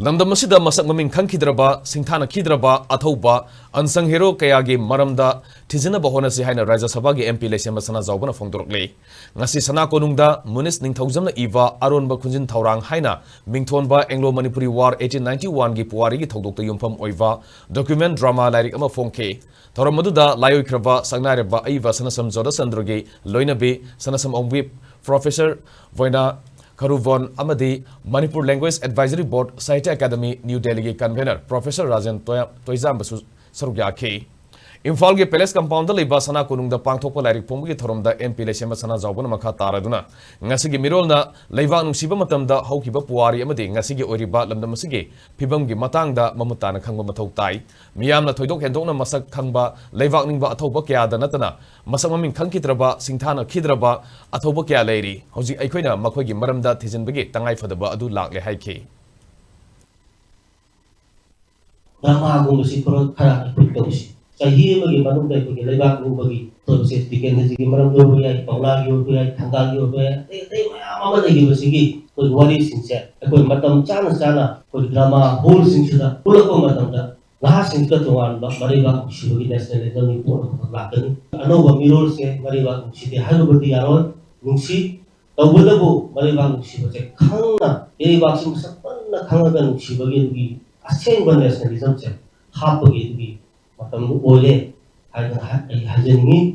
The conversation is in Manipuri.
Lamdam asida masak maming khangkhidraba, shingthanakhidraba, Athouba, unsung hero Kayagi Maram-Da Thijin-Naba Hotnasi haina Rajya Sabha ge MP Leishemba Sanajaoba phongdorakli. Ngasi sana konungda munis ningthaujamna iwa aronba khunjin thaurang haina mingthonba Anglo Manipuri War 1891 gi puari gi thodokta yumpham oiwa document drama lairik ama phongke. Thoram maduda layoikraba sangnareba aiwa sanasam joda sandroge loinabe sanasam ongwip Professor Voina Karuvon amadi Manipur Language Advisory Board Sahitya Academy New Delhi Convener Professor Rajan Toizamba Sarugya Imphal के पैलेस कंपाउंड लेबा सना कोनुंग द पांगथोकपा लाइरिक पोंग के थरोम द एमपी लेशेम्बा सनाजाओबा मखा तारादुना ngasi gi mirol na leiwa nungsiba matam da haukiba puari amadi ngasi gi oriba lamdam asigi phibam gi matang da mamuta na khangba mathau tai miyam na thoidok hendokna masak khangba leiwa ningba athouba kya da natana masak maming khangkhidraba shingthanakhidraba athouba kya leiri hoji aikoina makhoi gi maram-da thijinbagi tangai fadaba adu lakle haike drama gumsi pro khara iputtosi Sahi bagi manung dari bagi lebak lu bagi terus diken segi maram do ya paula yo ya tanggal yo ya ama lagi besigi ko wali sinse ko matam chana ko drama whole sinse pula ko matam da la sinse to an ba mari ba shi bagi nationalism ni ko la kan ano ba mirol se mari ba shi de halu badi yaron nungsi tawbulabu mari ba shi ba che khangna ei ba sim sapanna khanga nungsi bagi asen ba nationalism che ha bagi matam oleh hajen ni